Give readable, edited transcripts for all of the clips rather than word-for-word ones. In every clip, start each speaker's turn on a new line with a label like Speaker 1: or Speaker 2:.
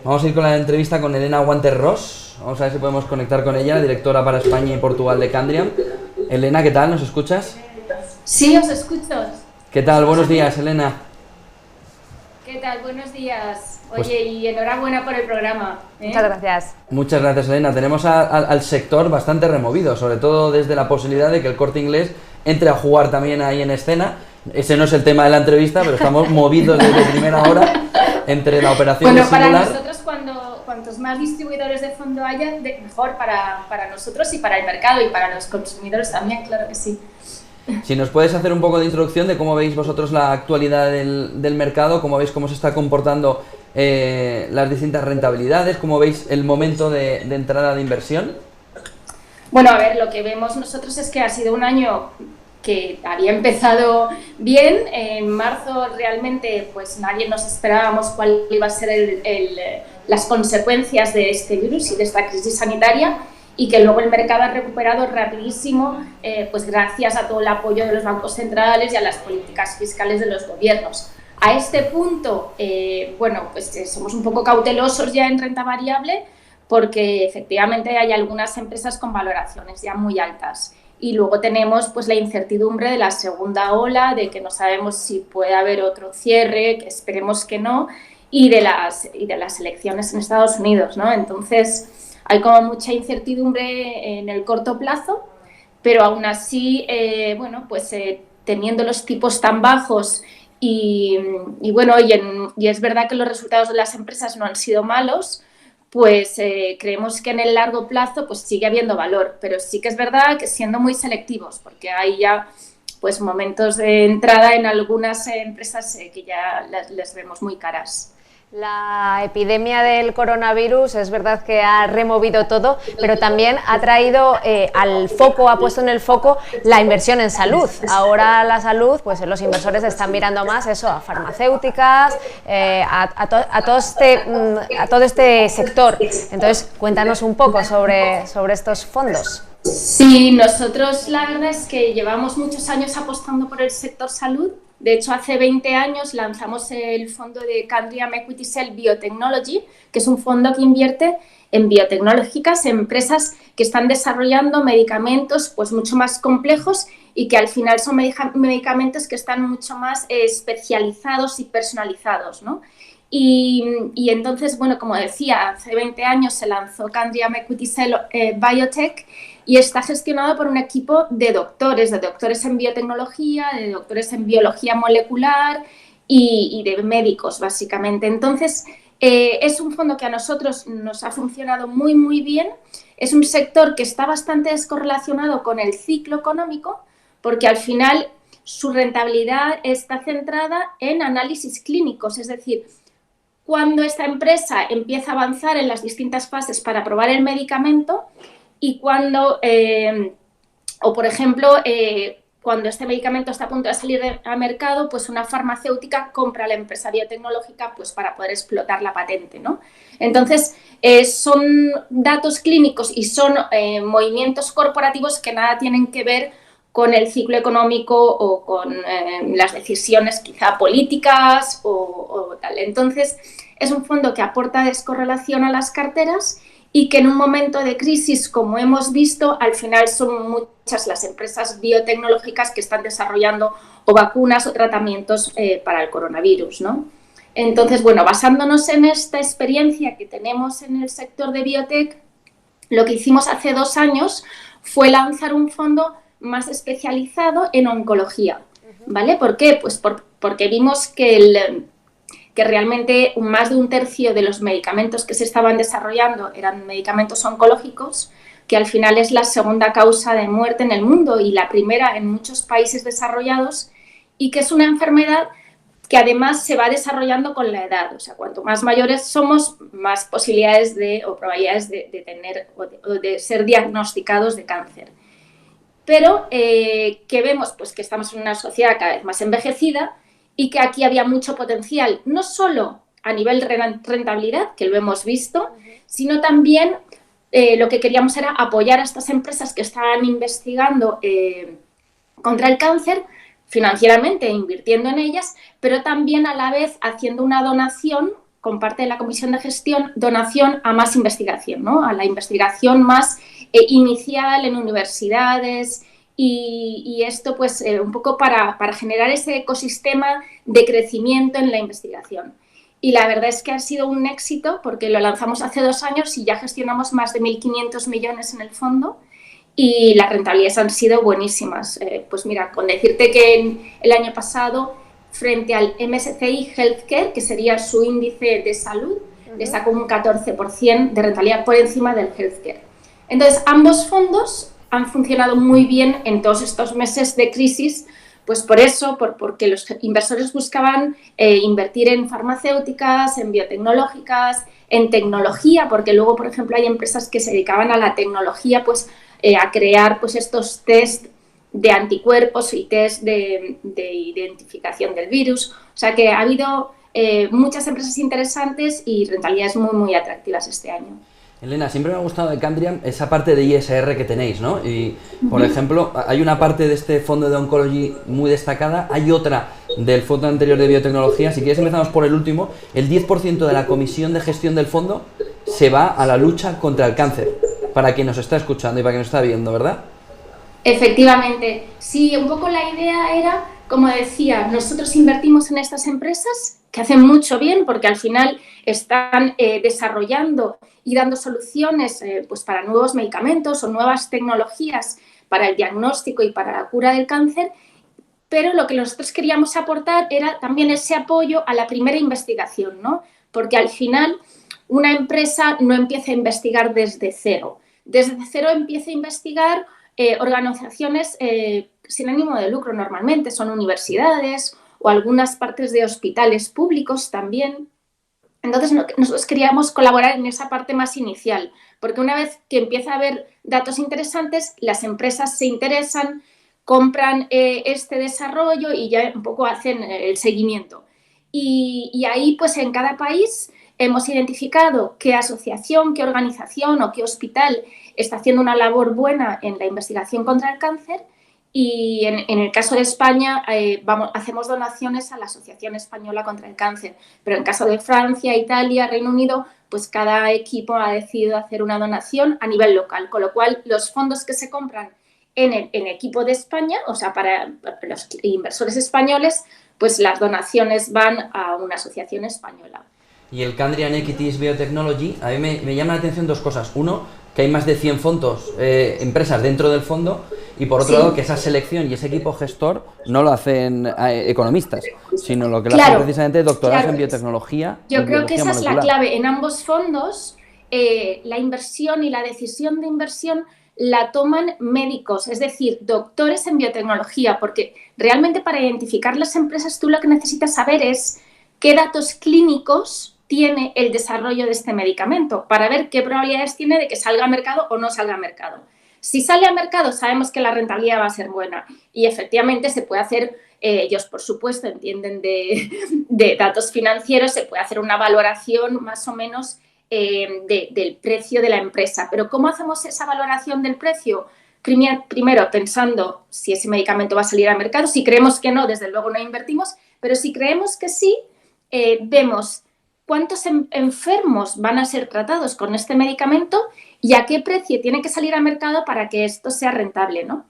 Speaker 1: Vamos a ir con la entrevista con Elena Guanter-Ros. Vamos a ver si podemos conectar con ella, directora para España y Portugal de Candriam. Elena, ¿qué tal? ¿Nos escuchas?
Speaker 2: Sí, os escucho.
Speaker 1: ¿Qué tal? Buenos días, Elena.
Speaker 2: ¿Qué tal? Buenos días. Oye, y enhorabuena por el programa.
Speaker 3: Muchas gracias.
Speaker 1: Muchas gracias, Elena. Tenemos al sector bastante removido, sobre todo desde la posibilidad de que el Corte Inglés entre a jugar también ahí en escena. Ese no es el tema de la entrevista, pero estamos movidos desde primera hora entre la operación
Speaker 2: bueno,
Speaker 1: de Singular.
Speaker 2: Para nosotros, cuantos más distribuidores de fondo haya, mejor para nosotros y para el mercado y para los consumidores también, claro que sí.
Speaker 1: Si nos puedes hacer un poco de introducción de cómo veis vosotros la actualidad del mercado, cómo veis cómo se está comportando las distintas rentabilidades, cómo veis el momento de entrada de inversión.
Speaker 2: Bueno, a ver, lo que vemos nosotros es que ha sido un año que había empezado bien. En marzo realmente pues nadie nos esperábamos cuál iba a ser las consecuencias de este virus y de esta crisis sanitaria, y que luego el mercado ha recuperado rapidísimo, pues gracias a todo el apoyo de los bancos centrales y a las políticas fiscales de los gobiernos. A este punto, bueno, pues somos un poco cautelosos ya en renta variable, porque efectivamente hay algunas empresas con valoraciones ya muy altas. Y luego tenemos pues la incertidumbre de la segunda ola, de que no sabemos si puede haber otro cierre, que esperemos que no, y de las elecciones en Estados Unidos, ¿no? Entonces hay como mucha incertidumbre en el corto plazo, pero aún así, bueno, pues teniendo los tipos tan bajos y bueno, y es verdad que los resultados de las empresas no han sido malos, pues creemos que en el largo plazo pues sigue habiendo valor, pero sí que es verdad que siendo muy selectivos, porque hay ya pues momentos de entrada en algunas empresas que ya les vemos muy caras.
Speaker 3: La epidemia del coronavirus es verdad que ha removido todo, pero también ha traído ha puesto en el foco la inversión en salud. Ahora la salud, pues los inversores están mirando más eso, a farmacéuticas, a todo este sector. Entonces, cuéntanos un poco sobre estos fondos.
Speaker 2: Sí, nosotros la verdad es que llevamos muchos años apostando por el sector salud. De hecho, hace 20 años lanzamos el fondo de Candriam Equity Cell Biotechnology, que es un fondo que invierte en biotecnológicas, en empresas que están desarrollando medicamentos pues mucho más complejos y que al final son medicamentos que están mucho más especializados y personalizados, ¿no? Y entonces, bueno, como decía, hace 20 años se lanzó Candriam Equity Cell Biotech, y está gestionado por un equipo de doctores en biotecnología, de doctores en biología molecular y de médicos, básicamente. Entonces, es un fondo que a nosotros nos ha funcionado muy, muy bien. Es un sector que está bastante descorrelacionado con el ciclo económico, porque al final su rentabilidad está centrada en análisis clínicos, es decir, cuando esta empresa empieza a avanzar en las distintas fases para probar el medicamento, y cuando, o por ejemplo, cuando este medicamento está a punto de salir al mercado, pues una farmacéutica compra a la empresa biotecnológica pues para poder explotar la patente, ¿no? Entonces, son datos clínicos y son movimientos corporativos que nada tienen que ver con el ciclo económico o con las decisiones quizá políticas o tal. Entonces, es un fondo que aporta descorrelación a las carteras y que en un momento de crisis, como hemos visto, al final son muchas las empresas biotecnológicas que están desarrollando o vacunas o tratamientos para el coronavirus, ¿no? Entonces, bueno, basándonos en esta experiencia que tenemos en el sector de biotech, lo que hicimos hace 2 años fue lanzar un fondo más especializado en oncología, ¿vale? ¿Por qué? Pues porque vimos que realmente más de un tercio de los medicamentos que se estaban desarrollando eran medicamentos oncológicos, que al final es la segunda causa de muerte en el mundo y la primera en muchos países desarrollados, y que es una enfermedad que además se va desarrollando con la edad. O sea, cuanto más mayores somos, más posibilidades o probabilidades de tener o de ser diagnosticados de cáncer. Pero, ¿qué vemos? Pues que estamos en una sociedad cada vez más envejecida, y que aquí había mucho potencial, no solo a nivel rentabilidad, que lo hemos visto, sino también lo que queríamos era apoyar a estas empresas que estaban investigando contra el cáncer financieramente, invirtiendo en ellas, pero también a la vez haciendo una donación con parte de la comisión de gestión, donación a más investigación, ¿no? A la investigación más inicial en universidades y esto pues un poco para generar ese ecosistema de crecimiento en la investigación. Y la verdad es que ha sido un éxito porque lo lanzamos hace 2 años y ya gestionamos más de 1.500 millones en el fondo y las rentabilidades han sido buenísimas. Pues mira, con decirte que el año pasado, frente al MSCI Healthcare, que sería su índice de salud, le sacó un 14% de rentabilidad por encima del Healthcare. Entonces, ambos fondos han funcionado muy bien en todos estos meses de crisis, pues por eso, porque los inversores buscaban invertir en farmacéuticas, en biotecnológicas, en tecnología, porque luego, por ejemplo, hay empresas que se dedicaban a la tecnología, pues a crear pues estos test de anticuerpos y test de identificación del virus. O sea que ha habido muchas empresas interesantes y rentabilidades muy, muy atractivas este año.
Speaker 1: Elena, siempre me ha gustado de Candriam esa parte de ISR que tenéis, ¿no? Y, por ejemplo, hay una parte de este fondo de Oncology muy destacada, hay otra del fondo anterior de biotecnología. Si quieres empezamos por el último. El 10% de la comisión de gestión del fondo se va a la lucha contra el cáncer, para quien nos está escuchando y para quien nos está viendo, ¿verdad?
Speaker 2: Efectivamente. Sí, un poco la idea era, como decía, nosotros invertimos en estas empresas que hacen mucho bien porque al final están desarrollando y dando soluciones pues para nuevos medicamentos o nuevas tecnologías para el diagnóstico y para la cura del cáncer, pero lo que nosotros queríamos aportar era también ese apoyo a la primera investigación, ¿no? Porque al final una empresa no empieza a investigar desde cero. Desde cero empieza a investigar organizaciones sin ánimo de lucro normalmente, son universidades o algunas partes de hospitales públicos también. Entonces, nosotros queríamos colaborar en esa parte más inicial, porque una vez que empieza a haber datos interesantes, las empresas se interesan, compran este desarrollo y ya un poco hacen el seguimiento. Y ahí, pues en cada país hemos identificado qué asociación, qué organización o qué hospital está haciendo una labor buena en la investigación contra el cáncer. Y en el caso de España hacemos donaciones a la Asociación Española contra el Cáncer, pero en caso de Francia, Italia, Reino Unido, pues cada equipo ha decidido hacer una donación a nivel local, con lo cual los fondos que se compran en el equipo de España, o sea, para los inversores españoles, pues las donaciones van a una asociación española.
Speaker 1: Y el Candriam Equities Biotechnology, a mí me llama la atención 2 cosas. Uno, que hay más de 100 fondos, empresas dentro del fondo, y por otro lado, que esa selección y ese equipo gestor no lo hacen economistas, sino lo que lo hacen precisamente doctorados en biotecnología.
Speaker 2: Yo creo que esa es la clave. En ambos fondos, la inversión y la decisión de inversión la toman médicos, es decir, doctores en biotecnología, porque realmente para identificar las empresas tú lo que necesitas saber es qué datos clínicos tiene el desarrollo de este medicamento para ver qué probabilidades tiene de que salga a mercado o no salga a mercado. Si sale a mercado sabemos que la rentabilidad va a ser buena y efectivamente se puede hacer, ellos por supuesto entienden de datos financieros, se puede hacer una valoración más o menos del precio de la empresa. Pero ¿cómo hacemos esa valoración del precio? Primero pensando si ese medicamento va a salir al mercado. Si creemos que no, desde luego no invertimos, pero si creemos que sí, vemos cuántos enfermos van a ser tratados con este medicamento y a qué precio tiene que salir al mercado para que esto sea rentable, ¿no?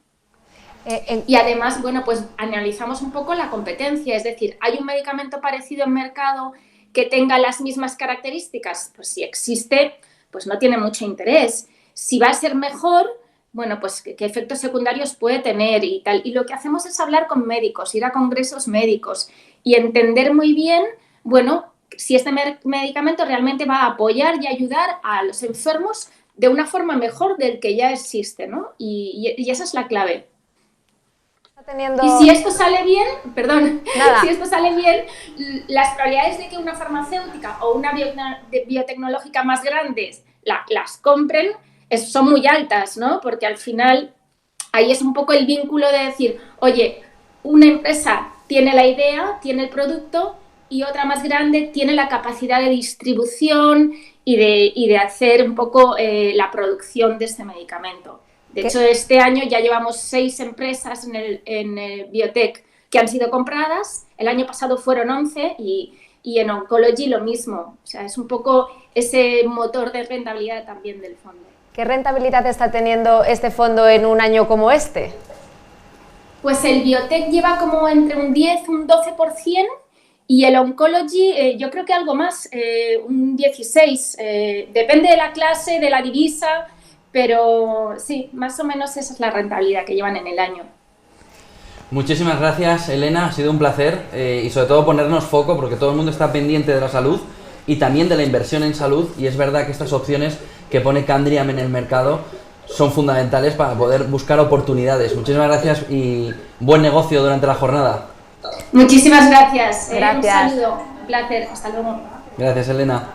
Speaker 2: Y además, bueno, pues analizamos un poco la competencia, es decir, ¿hay un medicamento parecido en mercado que tenga las mismas características? Pues si existe, pues no tiene mucho interés. Si va a ser mejor, bueno, pues qué efectos secundarios puede tener y tal. Y lo que hacemos es hablar con médicos, ir a congresos médicos y entender muy bien, bueno, si este medicamento realmente va a apoyar y ayudar a los enfermos de una forma mejor del que ya existe, ¿no? Y esa es la clave. Y si esto sale bien, si esto sale bien, las probabilidades de que una farmacéutica o una biotecnológica más grandes las compren son muy altas, ¿no? Porque al final ahí es un poco el vínculo de decir, oye, una empresa tiene la idea, tiene el producto y otra más grande tiene la capacidad de distribución y de hacer un poco la producción de este medicamento. De hecho, este año ya llevamos 6 empresas en el biotech que han sido compradas. El año pasado fueron 11 y y en Oncology lo mismo. O sea, es un poco ese motor de rentabilidad también del fondo.
Speaker 3: ¿Qué rentabilidad está teniendo este fondo en un año como este?
Speaker 2: Pues el biotech lleva como entre un 10 y un 12%, y el Oncology yo creo que algo más, un 16%. Depende de la clase, de la divisa, pero sí, más o menos esa es la rentabilidad que llevan en el año.
Speaker 1: Muchísimas gracias, Elena, ha sido un placer y sobre todo ponernos foco, porque todo el mundo está pendiente de la salud y también de la inversión en salud, y es verdad que estas opciones que pone Candriam en el mercado son fundamentales para poder buscar oportunidades. Muchísimas gracias y buen negocio durante la jornada.
Speaker 2: Muchísimas gracias.
Speaker 3: Gracias.
Speaker 2: Un saludo, un placer, hasta luego.
Speaker 1: Gracias, Elena.